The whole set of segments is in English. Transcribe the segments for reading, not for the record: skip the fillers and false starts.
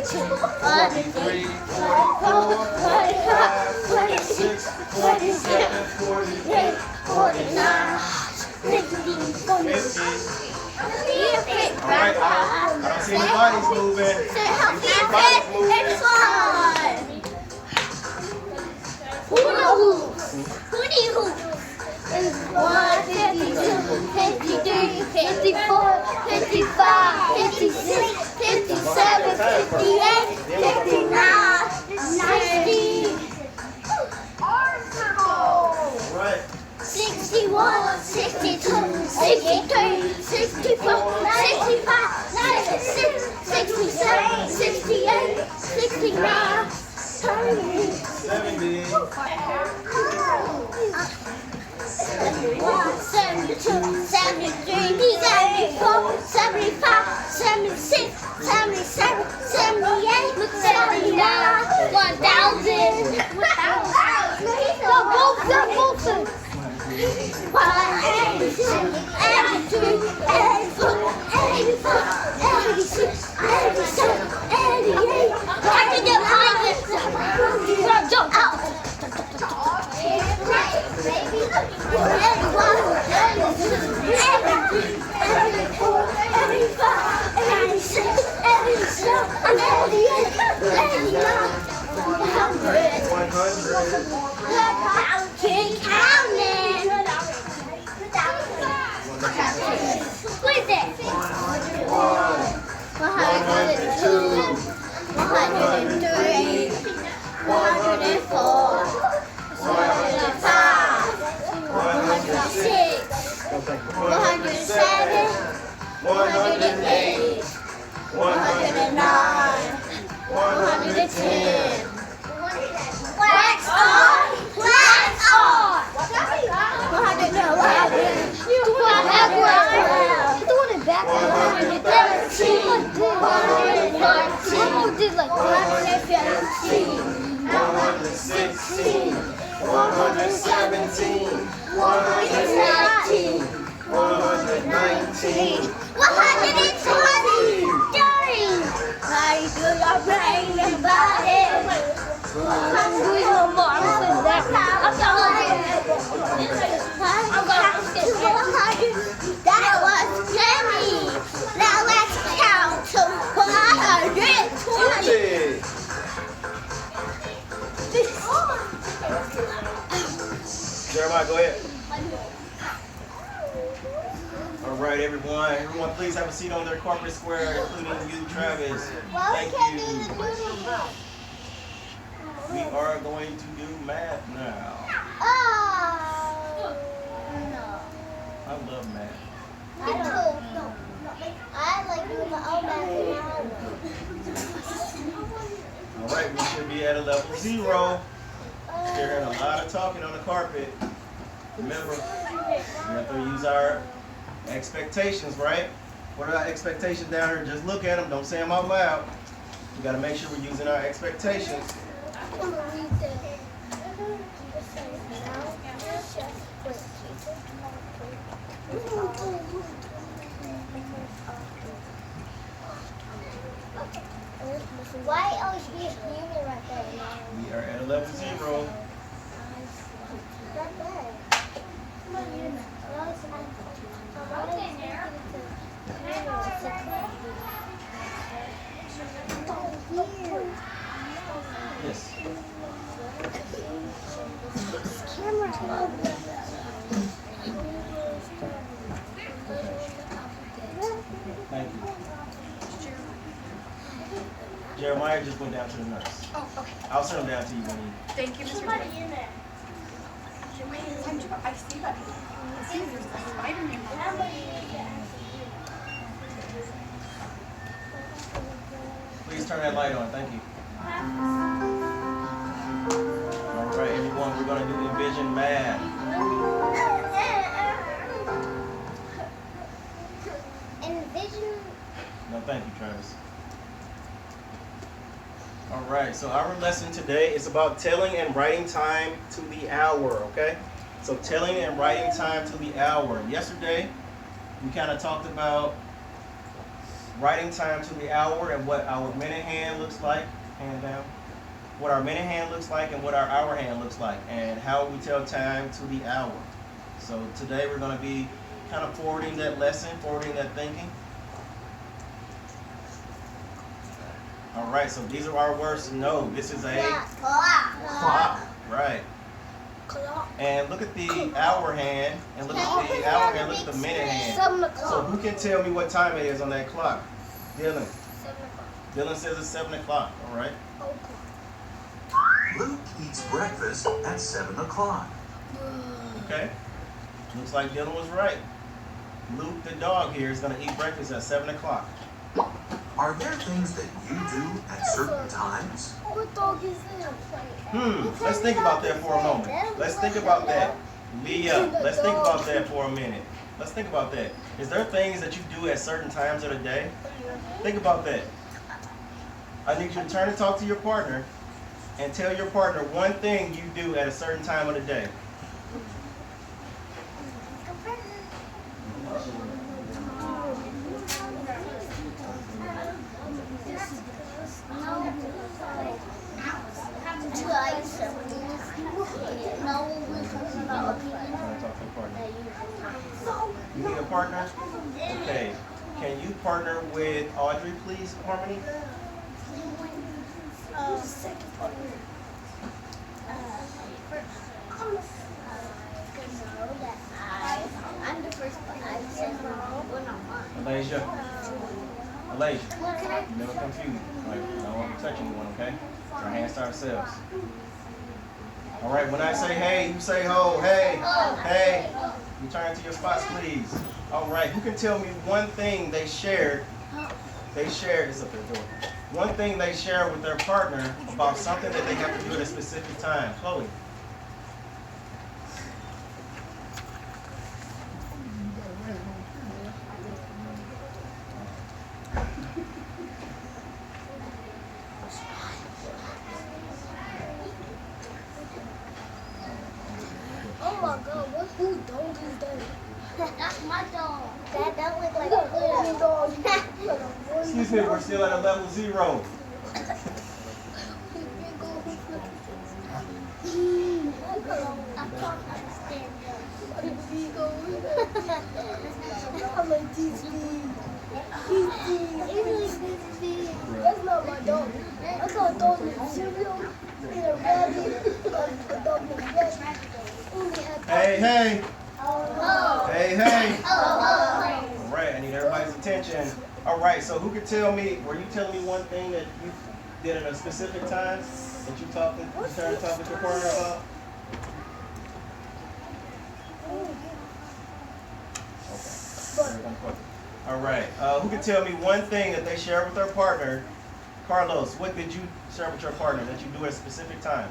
43, 44, 45, 46, 47, 48, 49, 50. All right, I don't see any bodies moving. Bodies moving. Hula hoops. Hootie hoops. 52, 53, 54, 55, 56, 57, 58, 59, 60. Right. 61, 62, 63, 64, 65, 96, 67, 68, 69, 70. 70. 72, 73, 74, 75, 76, 77, 78, 79, 1,000. Go, 82, 83, 84, 85, 86, 87, 88. I can get higher. Jump out. 81, 82, 83, 84, 85, 86, 87, 88, 89, 100. 100. Keep counting. What is it? 102, 103, 104, 105, 106, 107, 108, 109, 110. Wax on! Wax on! 111. 116, 117, 119, 119, 120. How you do your brain and body? I'm doing no more. I'm That was Jenny. Now let's count to 120. 50. Jeremiah, go ahead. All right, everyone. Everyone, please have a seat on their corporate square, including you, Travis. Thank you. We are going to do math now. Oh. No. I love math. I don't. No. I like doing my own math. All right, we should be at a level 0. You're hearing a lot of talking on the carpet. Remember, we have to use our expectations, right? What are our expectations down here? Just look at them. Don't say them out loud. We got to make sure we're using our expectations. Why always be a human right there? We are at a level 0. Right there. Come on, human. Yes. Camera. Thank you. Jeremiah just went down to the nurse. Oh, okay. I'll send him down to you when he... Thank you, Mr. White. I see that. I see there's a Spider-Man. Please turn that light on. Thank you. All right, everyone, we're going to do Envision Math. Envision. No, thank you, Travis. All right, so our lesson today is about telling and writing time to the hour, okay? So telling and writing time to the hour. Yesterday, we kind of talked about writing time to the hour and what our minute hand looks like, hand down, what our minute hand looks like and what our hour hand looks like, and how we tell time to the hour. So today we're going to be kind of forwarding that lesson, forwarding that thinking. All right, so these are our words to know. This is a clock, right? And look at the hour hand, and look at the hour hand, look at the minute hand. 7 So o'clock. who can tell me what time it is on that clock? Dylan. 7 o'clock. Dylan says it's 7 o'clock, all right? Luke eats breakfast at 7 o'clock. Okay. Looks like Dylan was right. Luke, the dog here, is going to eat breakfast at 7 o'clock. Are there things that you do at certain times? What dog is that? Let's think about that for a moment. Let's think about that. Leah, let's think about that for a minute. Let's think about that. Is there things that you do at certain times of the day? Think about that. I need you to turn and talk to your partner and tell your partner one thing you do at a certain time of the day. You need a partner? Okay. Can you partner with Audrey, please, Harmony? I'm the first one. I said no. Well, not mine. Alasia, you never confuse. Like, I don't want to touch anyone, okay? Our hands to ourselves. All right, when I say hey, you say ho. Hey, hey. You turn to your spots, please. All right, who can tell me one thing they shared? They shared, it's up their door. One thing they share with their partner about something that they have to do at a specific time. Chloe. Oh my God, whose dog is that? That's my dog. That looks like a good dog. Excuse me, we're still at a level 0. I'm like, that's not my dog. I saw a dog with cereal and a rabbit. A dog with rabbit. Hey, hey. Oh. Hey, hey. Oh. All right, I need everybody's attention. All right, so who could tell me, were you telling me one thing that you did at a specific time that you started to talk with your partner about? Okay. All right, who could tell me one thing that they share with their partner? Carlos, what did you share with your partner that you do at a specific time?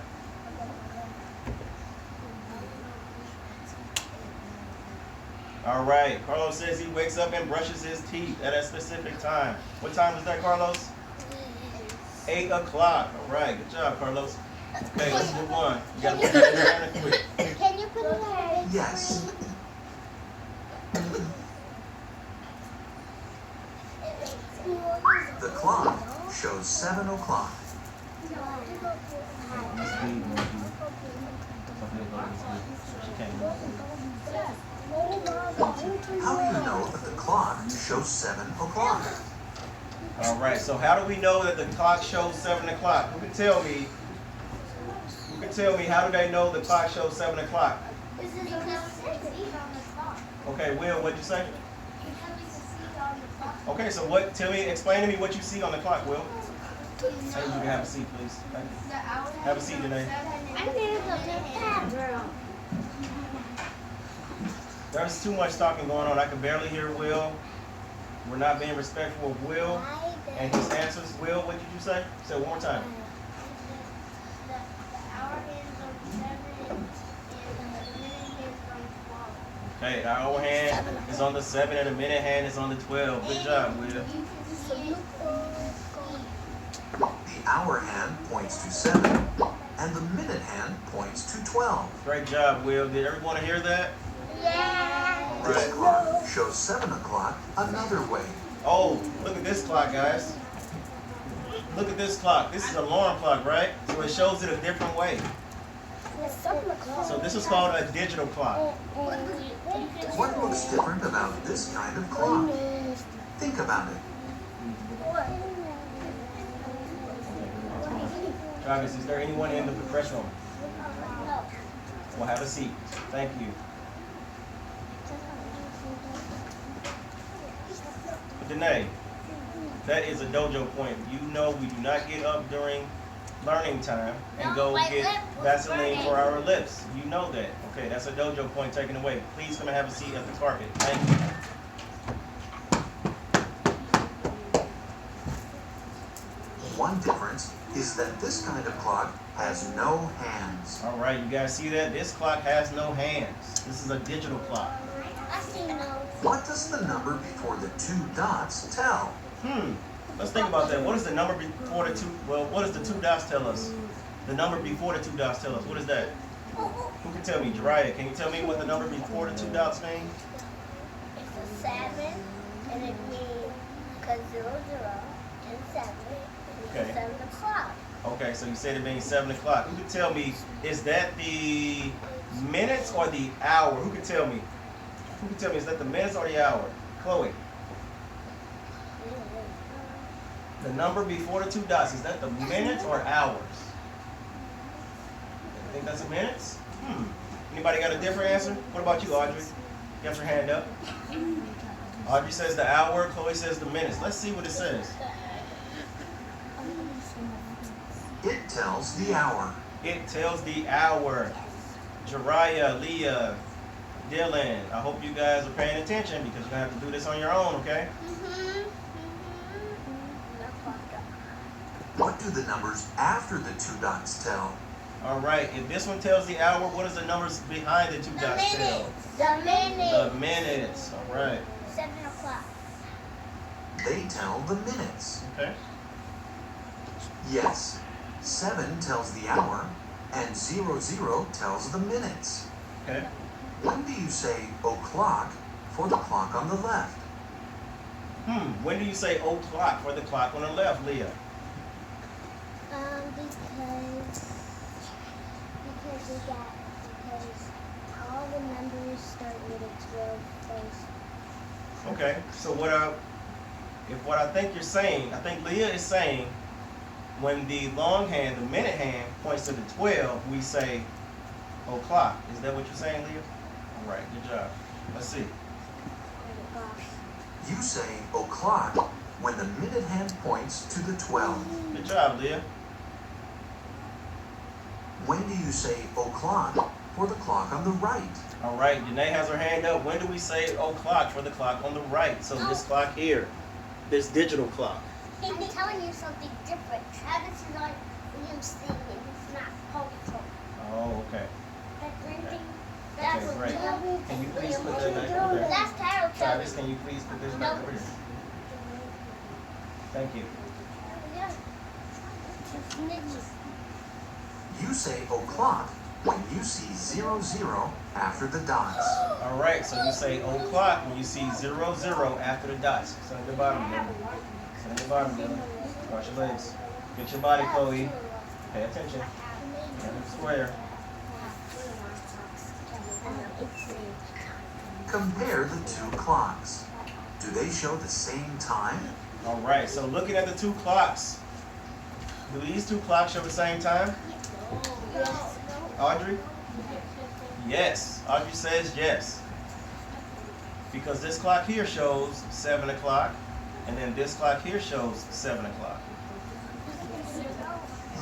All right, Carlos says he wakes up and brushes his teeth at a specific time. What time is that, Carlos? 8 o'clock. All right, good job, Carlos. Okay, let's move on. You gotta put that in quick. Can you put it on? Yes. The clock shows 7 o'clock. How do you know that the clock shows 7 o'clock? All right, so how do we know that the clock shows 7 o'clock? Who can tell me? Who can tell me how do they know the clock shows 7 o'clock? This is because it's on the clock. Okay, Will, what'd you say? Because we can see on the clock. Okay, so what? Tell me, explain to me what you see on the clock, Will. Hey, you can have a seat, please. Thank you. Have a seat, Janae. I need to tab, girl. There's too much talking going on. I can barely hear Will. We're not being respectful of Will and his answers. Will, what did you say? Say it one more time. The hour hands on 7 and the minute hands on 12. Okay, the hour hand is on the 7 and the minute hand is on the 12. Good job, Will. The hour hand points to 7, and the minute hand points to 12. Great job, Will. Did everyone hear that? Yeah. All This right. clock shows 7 o'clock another way. Oh, look at this clock, guys. Look at this clock. This is an alarm clock, right? So it shows it a different way. So this is called a digital clock. What looks different about this kind of clock? Think about it. Travis, is there anyone in the refresh room? Well, have a seat. Thank you. Danae, that is a dojo point. You know we do not get up during learning time and go get Vaseline for our lips. You know that. Okay, that's a dojo point taken away. Please come and have a seat at the carpet. Thank you. One difference is that this kind of clock has no hands. All right, you guys see that? This clock has no hands. This is a digital clock. I see no. What does the number before the two dots tell? Let's think about that. What is the number before the two? Well, what does the two dots tell us? The number before the two dots tell us. What is that? Who can tell me? Jiraiya, can you tell me what the number before the two dots mean? It's a 7, and it means because 0, 0, and 7. Okay. 7 o'clock. Okay, so you said it means 7 o'clock. Who can tell me, is that the minutes or the hour? Who can tell me? Who can tell me, is that the minutes or the hour? Chloe. The number before the two dots, is that the minutes or hours? I think that's the minutes? Anybody got a different answer? What about you, Audrey? You got your hand up. Audrey says the hour, Chloe says the minutes. Let's see what it says. It tells the hour. It tells the hour. Jiraiya, Leah, Dylan, I hope you guys are paying attention because you're going to have to do this on your own, okay? What do the numbers after the two dots tell? All right, if this one tells the hour, what does the numbers behind the two dots tell? The minutes. The minutes, all right. 7 o'clock. They tell the minutes. Okay. Yes, 7 tells the hour, and 00 tells the minutes. Okay. When do you say o'clock for the clock on the left? When do you say o'clock for the clock on the left, Leah? Because all the numbers start with a 12 first. Okay, so what I think you're saying, I think Leah is saying, when the long hand, the minute hand, points to the 12, we say o'clock. Is that what you're saying, Leah? All right, good job. Let's see. You say o'clock when the minute hand points to the 12. Good job, Leah. When do you say o'clock for the clock on the right? All right, Janae has her hand up. When do we say o'clock for the clock on the right? So this clock here, this digital clock. I'm telling you something different. Travis is like William singing. It's not hopeful. Oh, okay. That's Okay, what great. Can you please put that back over there? That's Carol Travis, can you please put this back over here? Thank you. You say o'clock when you see 00 after the dots. All right, so you say o'clock when you see 00 after the dots. Stand at the bottom, Dylan. Stand at the bottom, Dylan. Cross your legs. Get your body, Chloe. Pay attention. Stand up square. Compare the two clocks. Do they show the same time? All right, so looking at the two clocks, do these two clocks show the same time? Audrey? Yes. Audrey says yes. Because this clock here shows 7 o'clock, and then this clock here shows 7 o'clock.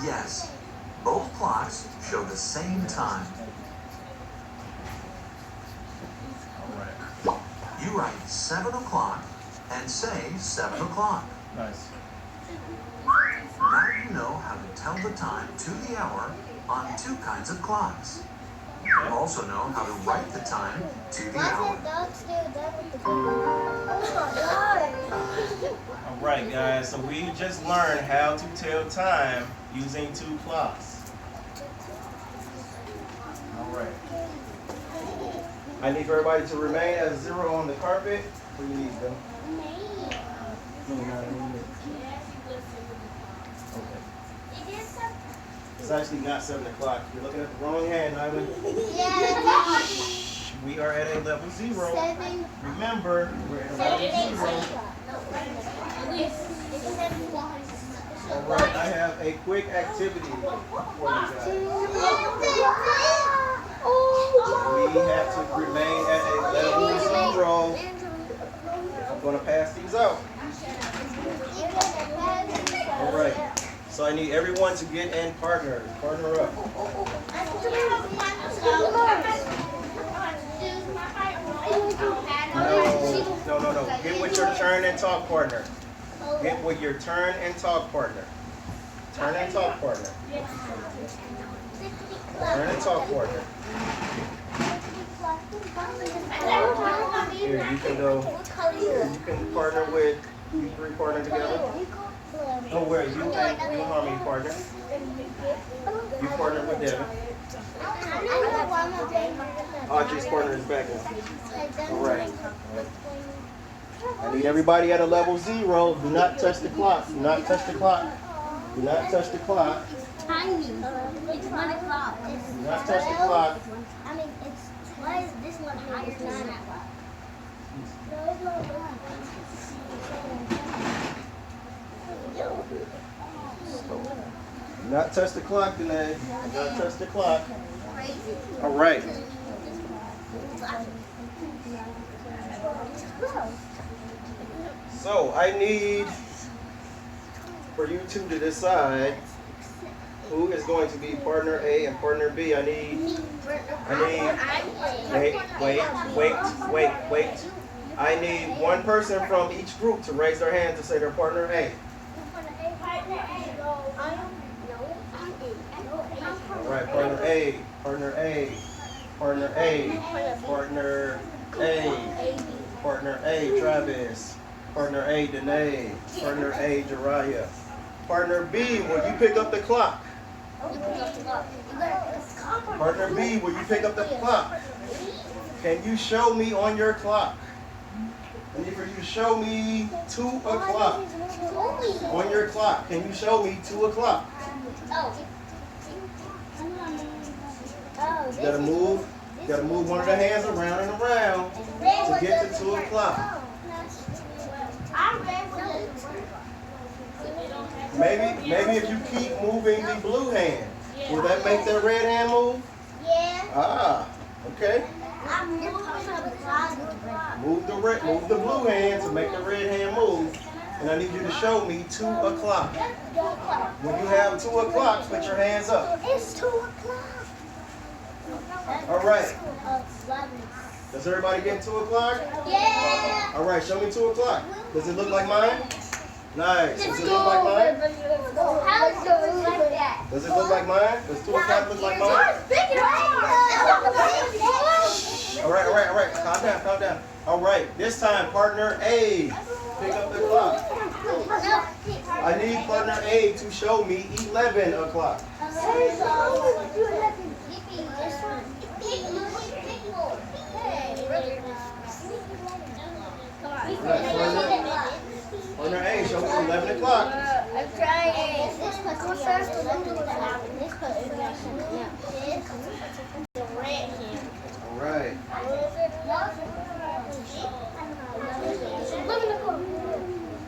Yes, both clocks show the same time. All right. You write 7 o'clock and say 7 o'clock. Nice. Now you know how to tell the time to the hour on two kinds of clocks. You also know how to write the time to the hour. All right, guys. So we just learned how to tell time using two clocks. All right. I need for everybody to remain at 0 on the carpet. Please, them. No, not in a minute. Okay. It's actually not 7 o'clock. You're looking at the wrong hand, Ivan. Yeah. We are at a level 0. 7. Remember, we're at a level 0. Alright, I have a quick activity for you guys. We have to remain at a level 0. I'm going to pass these out. Alright, so I need everyone to get in partner. Partner up. No. Get with your turn and talk partner. Get with your turn and talk partner. Turn and talk partner. Turn and talk partner. Here, you can go. Here, you can partner with, you 3 partner together. Oh, where? You and Harmony partner. You partner with Devin. Audrey's partner is back now. Alright. I need everybody at a level 0. Do not touch the clock. Do not touch the clock. Do not touch the clock. It's 1 o'clock. Do not touch the clock. I mean, it's why is this one higher? It's 9 o'clock. Do not touch the clock, Danae. Do not touch the clock. All right. So I need for you two to decide who is going to be partner A and partner B. I need. Wait. I need one person from each group to raise their hand to say they're partner A. All right, partner A, partner A, partner A, partner A, partner A, Travis, partner A, Danae, partner A, Jariah. Partner B, will you pick up the clock? Partner B, will you pick up the clock? Can you show me on your clock? I need for you to show me 2 o'clock. On your clock, can you show me 2 o'clock? You gotta move one of the hands around and around to get to 2 o'clock. Maybe if you keep moving the blue hand, will that make that red hand move? Yeah. Ah, okay. Move the blue hand to make the red hand move. And I need you to show me 2 o'clock. When you have 2 o'clock, put your hands up. It's 2 o'clock. All right. Does everybody get 2 o'clock? Yeah. All right, show me 2 o'clock. Does it look like mine? Nice. Does it look like mine? How does it look like that? Does it look like mine? Does 2 o'clock look like mine? All right. Calm down. All right, this time, partner A, pick up the clock. I need partner A to show me 11 o'clock. Partner A, show me 11 o'clock. I'm trying. All right.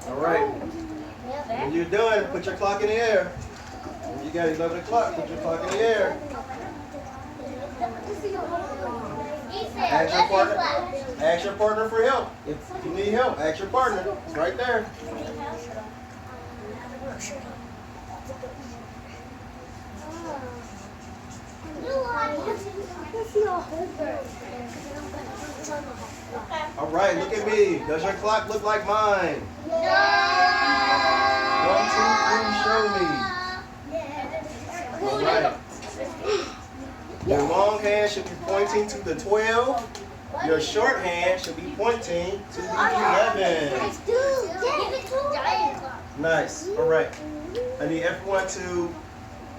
All right. When you're done, put your clock in the air. When you got 11 o'clock, put your clock in the air. Ask your partner for help. If you need help, ask your partner. It's right there. All right, look at me. Does your clock look like mine? 1, 2, 3, show me. All right. Your long hand should be pointing to the 12. Your short hand should be pointing to the 11. Nice. All right. I need everyone to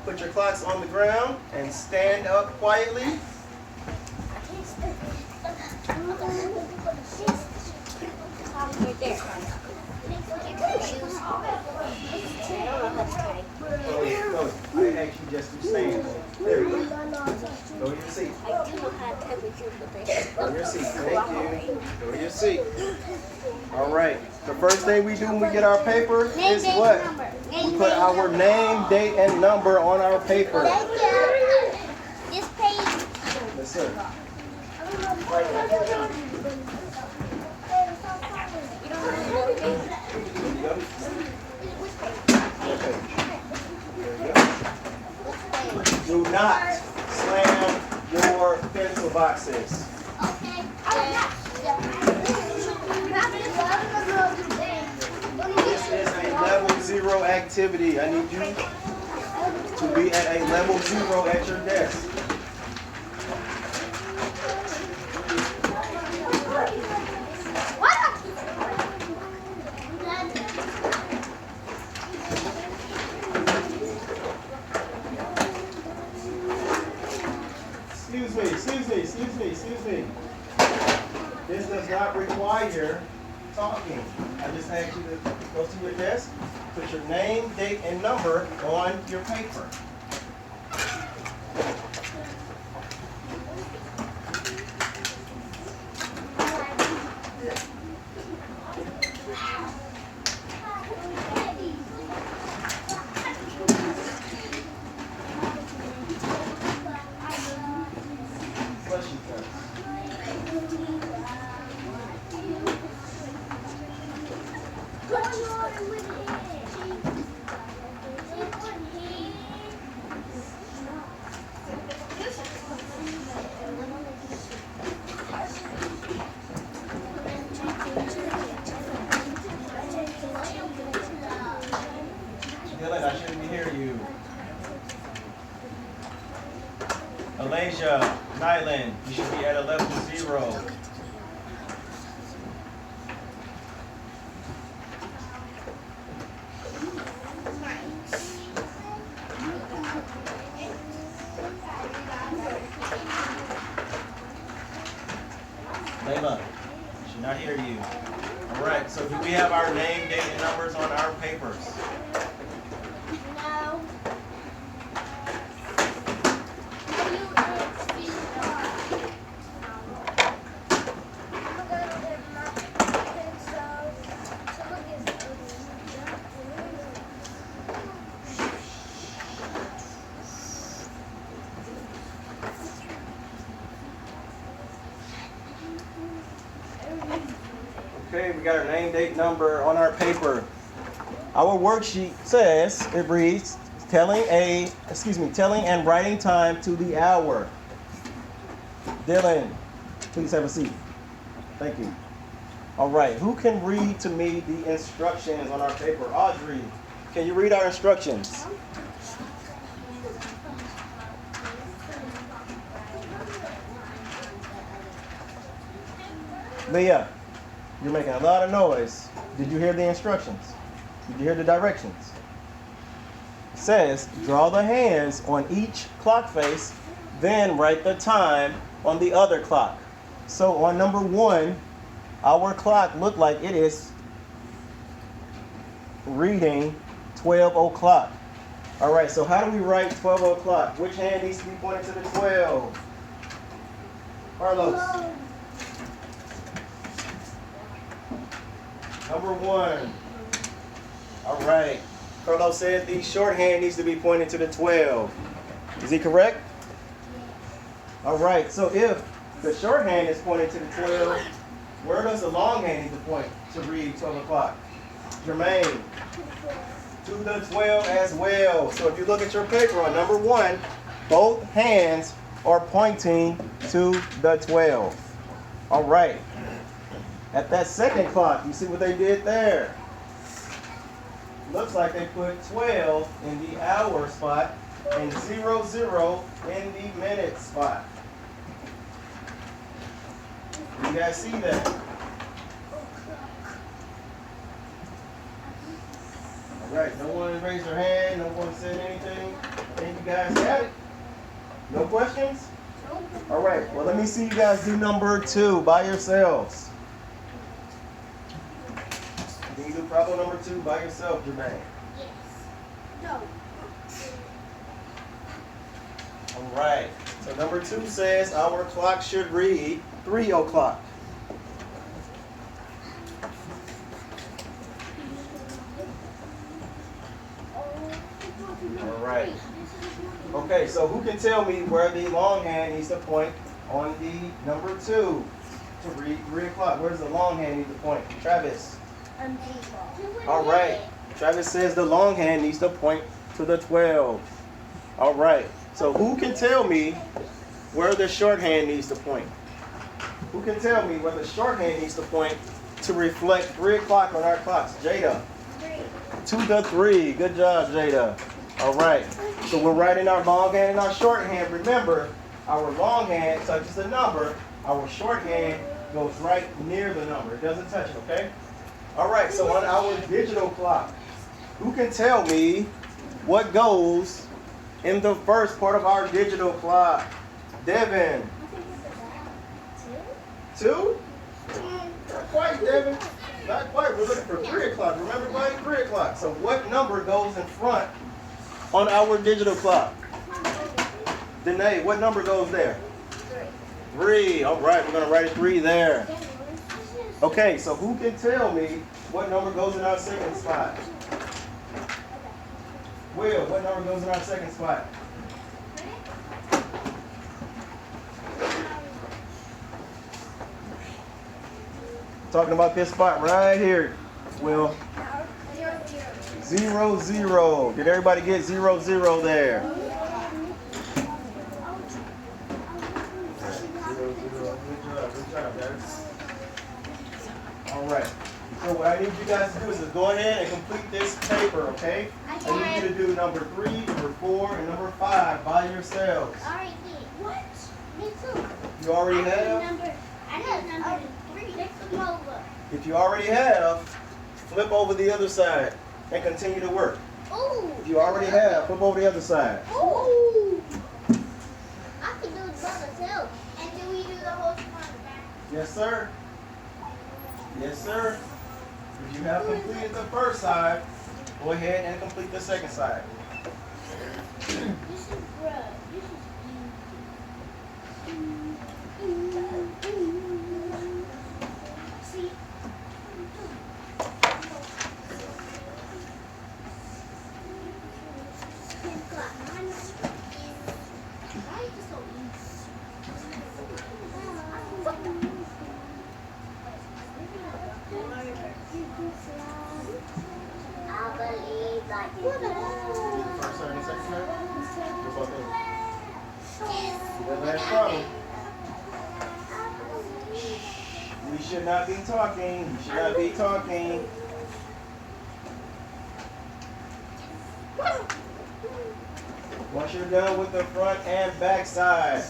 put your clocks on the ground and stand up quietly. No, I asked you just to stand. There you go. Go to your seat. I do know how to temperature, but they Go to your seat. Thank you. Go to your seat. All right. The first thing we do when we get our paper is what? We put our name, date, and number on our paper. Thank you. This page. Yes, sir. You don't know what page? There you go. Do not slam your pencil boxes. Okay. This is a level 0 activity. I need you to be at a level 0 at your desk. Excuse me. This does not require talking. I just asked you to go to your desk, put your name, date, and number on your paper. Question first. Dylan, I shouldn't be hearing you. Alasia, Nyland, you should be at a level 0. Layla, should not hear you. All right, so do we have our name, date, and numbers on our papers? No. Okay, we got our name, date, number on our paper. Our worksheet says, it reads, telling and writing time to the hour. Dylan, please have a seat. Thank you. All right, who can read to me the instructions on our paper? Audrey, can you read our instructions? Leah, you're making a lot of noise. Did you hear the instructions? Did you hear the directions? It says, draw the hands on each clock face, then write the time on the other clock. So on number 1, our clock looked like it is reading 12 o'clock. All right, so how do we write 12 o'clock? Which hand needs to be pointed to the 12? Carlos. Number 1. All right. Carlos said the shorthand needs to be pointed to the 12. Is he correct? All right. So if the shorthand is pointed to the 12, where does the long hand need to point to read 12 o'clock? Jermaine. To the 12 as well. So if you look at your paper on number 1, both hands are pointing to the 12. All right. At that second clock, you see what they did there? Looks like they put 12 in the hour spot and 00 in the minute spot. You guys see that? All right, no one raised their hand, no one said anything. I think you guys got it. No questions? All right, well, let me see you guys do number 2 by yourselves. Can you do problem number 2 by yourself, Jermaine? Yes. All right. So number 2 says our clock should read 3 o'clock. All right. Okay, so who can tell me where the long hand needs to point on the number 2 to read 3 o'clock? Where does the long hand need to point? Travis. All right. Travis says the long hand needs to point to the 12. All right. So who can tell me where the short hand needs to point? Who can tell me where the short hand needs to point to reflect 3 o'clock on our clocks? Jada. To the 3. Good job, Jada. All right. So we're writing our long hand and our short hand. Remember, our long hand touches the number. Our short hand goes right near the number. It doesn't touch it, okay? All right. So on our digital clock, who can tell me what goes in the first part of our digital clock? Devin. 2? Not quite, Devin. Not quite. We're looking for 3 o'clock. Remember, buddy? 3 o'clock. So what number goes in front on our digital clock? Danae, what number goes there? 3. All right. We're going to write a 3 there. Okay. So who can tell me what number goes in our second spot? Will, what number goes in our second spot? Talking about this spot right here. Will. 0, 0. Did everybody get 0, 0 there? 0, 0. Good job, guys. All right. So what I need you guys to do is go ahead and complete this paper, okay? I need you to do number 3, number 4, and number 5 by yourselves. Alright, what? Me too. You already have? I have number 3. Let's come over. If you already have, flip over the other side and continue to work. Ooh. If you already have, flip over the other side. Ooh. I can do it by myself. And do we do the whole front and back? Yes, sir. Yes, sir. If you have completed the first side, go ahead and complete the second side. This is bruh. This is see. Why is this so I believe like First side and second side? What about that? That's problem. We should not be talking. We should not be talking. Once you're done with the front and back side,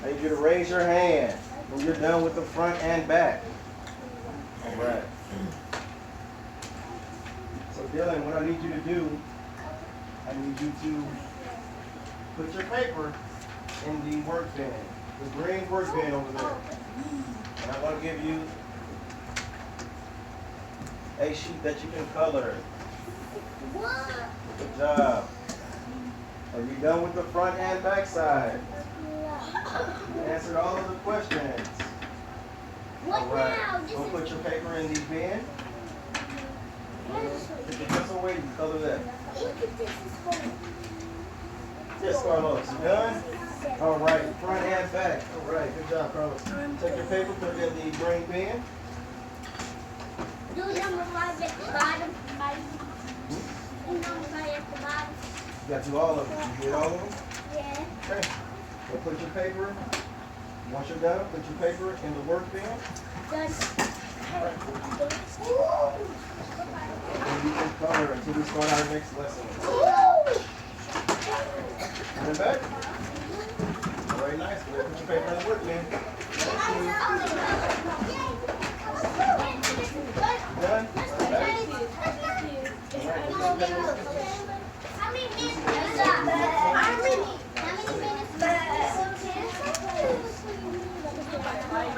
I need you to raise your hand when you're done with the front and back. All right. So Dylan, what I need you to do, I need you to put your paper in the work bin, the green work bin over there. And I'm going to give you a sheet that you can color. what? Good job. Are you done with the front and back side? You answered all of the questions. What All right. now? This Go is put your paper in the bin. Put your pencil away and color that. Yes, Carlos. You done? All right. Front and back. All right. Good job, Carlos. Take your paper, put it in the green bin. do number 5 at the bottom. Do number 5 at the bottom. You got to do all of them. You did all of them? Yeah. Okay. So put your paper. Once you're done, put your paper in the work bin. Done. All right. Ooh. And you can color until we start our next lesson. Ooh. Put it back. Very nice. Put your paper in the work bin. Done? Okay. All right. How many minutes is that? How many minutes?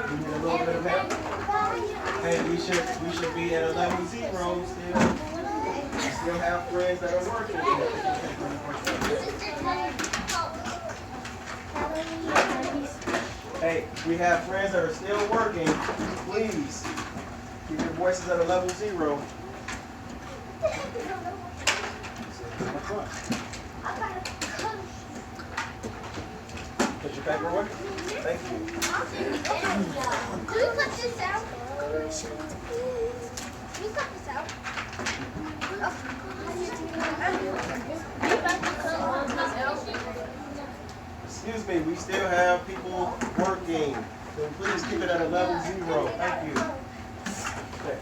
You need a little bit of help? Hey, we should be at 11-0 still. We still have friends that are working. Hey, we have friends that are still working. Please keep your voices at a level 0. Put your paper away. Thank you. Can you cut this out? Can you cut this out? Excuse me, we still have people working. So please keep it at a level 0. Thank you. Okay.